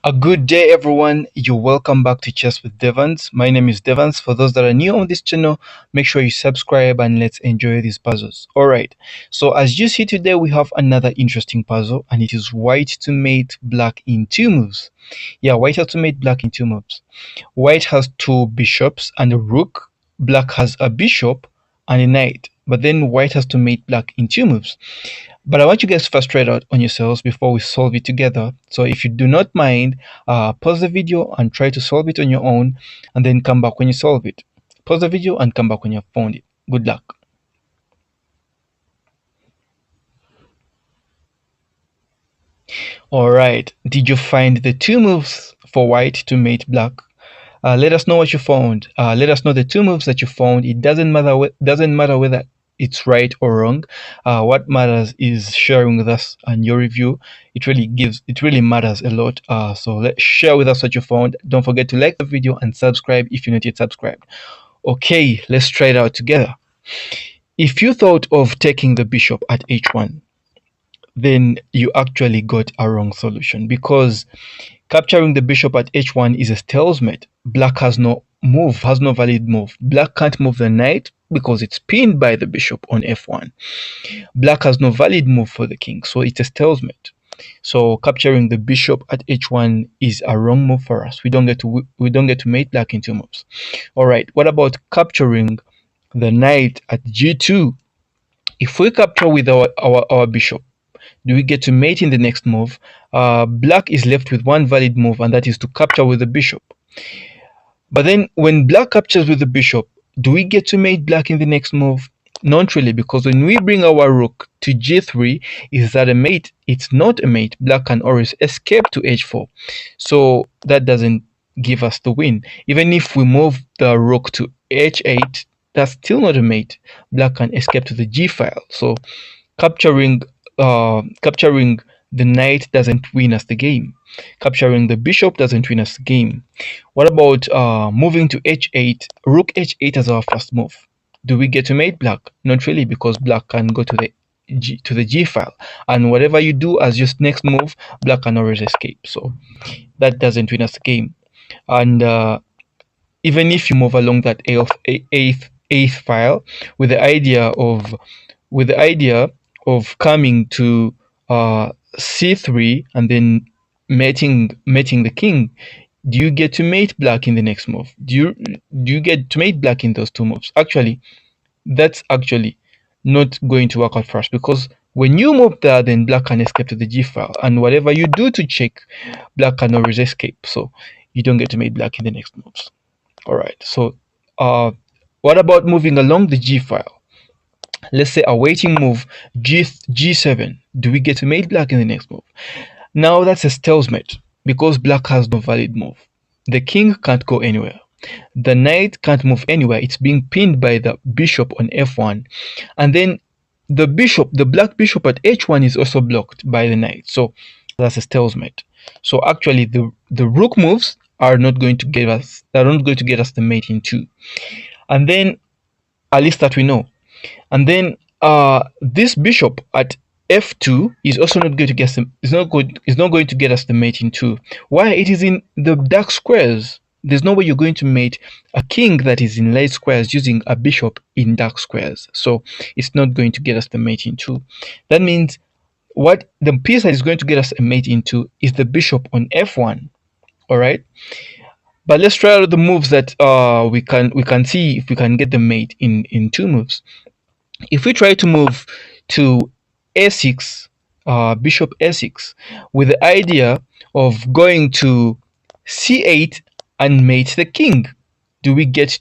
A good day, everyone. You're welcome back to Chess with Devans. My name is Devans. For those that are new on this channel, make sure you subscribe and let's enjoy these puzzles. All right. So as you see today, we have another interesting puzzle, and it is white to mate black in two moves. Yeah, white has to mate black in two moves. White has two bishops and a rook. Black has a bishop and a knight. But then white has to mate black in two moves. But I want you guys to first try it out on yourselves before we solve it together. So if you do not mind, pause the video and try to solve it on your own, and then come back when you solve it. Pause the video and come back when you've found it. Good luck. Alright, did you find the two moves for white to mate black? Let us know what you found. Let us know the two moves that you found. It doesn't matter whether it's right or wrong. What matters is sharing with us and your review. It really matters a lot. So let's share with us what you found. Don't forget to like the video and subscribe if you're not yet subscribed. Okay, let's try it out together. If you thought of taking the bishop at h1, then you actually got a wrong solution, because capturing the bishop at h1 is a stalemate. Black has no valid move. Black can't move the knight because it's pinned by the bishop on f1. Black has no valid move for the king, so it's a stalemate. So capturing the bishop at h1 is a wrong move for us. We don't get to mate black in two moves. All right, what about capturing the knight at g2? If we capture with our bishop, do we get to mate in the next move? Black is left with one valid move, and that is to capture with the bishop. But then when black captures with the bishop, do we get to mate black in the next move? Not really, because when we bring our rook to g3, is that a mate? It's not a mate. Black can always escape to h4. So that doesn't give us the win. Even if we move the rook to h8, that's still not a mate. Black can escape to the g file. So capturing the knight doesn't win us the game. Capturing the bishop doesn't win us the game. What about moving to h8? Rook h8 as our first move. Do we get to mate black? Not really, because black can go to the g file, and whatever you do as your next move, black can always escape. So that doesn't win us the game. And even if you move along that eighth file with the idea of coming to c3 and then mating the king, do you get to mate black in the next move? Do you get to mate black in those two moves? Actually, that's actually not going to work out for us, because when you move there, then black can escape to the g file, and whatever you do to check, black can always escape. So you don't get to mate black in the next moves. All right. So what about moving along the g file? Let's say a waiting move g7. Do we get to mate black in the next move? Now that's a stalemate, because black has no valid move. The king can't go anywhere. The knight can't move anywhere. It's being pinned by the bishop on f1. And then the black bishop at h1 is also blocked by the knight. So that's a stalemate. So actually the rook moves are not going to get us the mate in two. And then, at least that we know. And then this bishop at f2 is also not going to get the mate in two. Why? It is in the dark squares. There's no way you're going to mate a king that is in light squares using a bishop in dark squares. So it's not going to get us the mate in two. That means what the piece that is going to get us a mate in two is the bishop on f1. All right. But let's try out the moves that we can see if we can get the mate in two moves. If we try to move to a6, bishop a6, with the idea of going to c8 and mate the king, do we get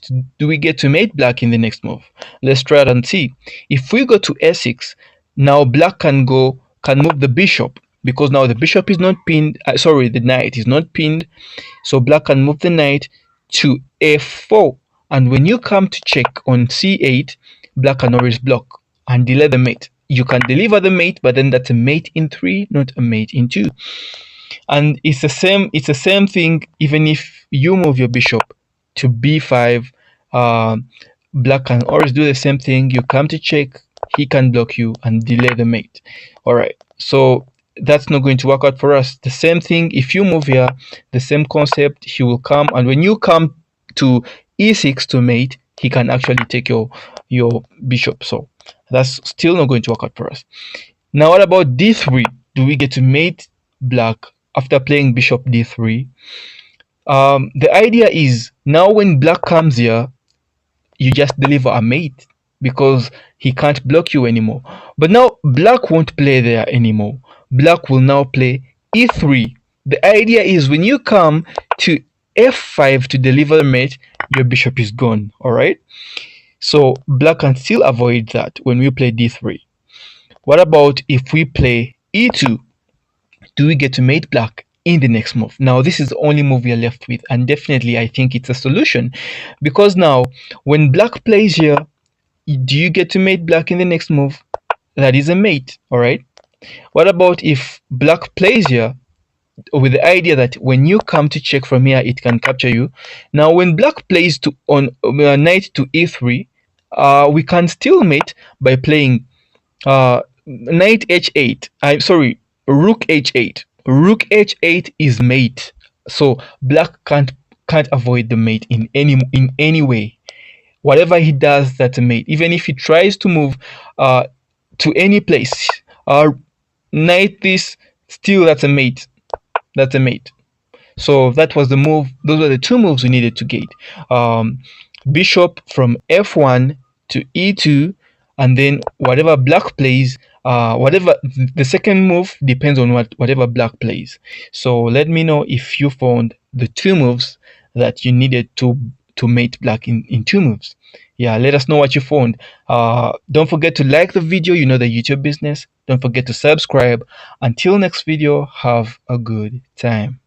to mate black in the next move? Let's try it and see. If we go to a6, now black can move the bishop, because now the bishop is not pinned. The knight is not pinned, so black can move the knight to f4. And when you come to check on c8, black can always block and delay the mate. You can deliver the mate, but then that's a mate in 3, not a mate in 2. And it's the same thing even if you move your bishop to b5. Black can always do the same thing. You come to check, he can block you and delay the mate. All right. So that's not going to work out for us. The same thing, if you move here, the same concept, he will come, and when you come to e6 to mate, he can actually take your bishop. So that's still not going to work out for us. Now what about d3? Do we get to mate black after playing bishop d3? The idea is now when black comes here, you just deliver a mate because he can't block you anymore. But now black won't play there anymore. Black will now play e3. The idea is when you come to f5 to deliver the mate, your bishop is gone. All right. So black can still avoid that when we play d3. What about if we play e2? Do we get to mate black in the next move? Now this is the only move we are left with, and definitely I think it's a solution, because now when black plays here, do you get to mate black in the next move? That is a mate. All right. What about if black plays here with the idea that when you come to check from here, it can capture you? Now when black plays to on knight to e3, we can still mate by playing knight h8. I'm sorry, rook h8. Rook h8 is mate. So black can't avoid the mate in any way. Whatever he does, that's a mate. Even if he tries to move to any place, knight this, still that's a mate. That's a mate. So that was the move. Those were the two moves we needed to gate. Bishop from f1 to e2, and then whatever black plays, whatever the second move depends on whatever black plays. So let me know if you found the two moves that you needed to mate black in two moves. Yeah, let us know what you found. Don't forget to like the video. You know the YouTube business. Don't forget to subscribe. Until next video, have a good time.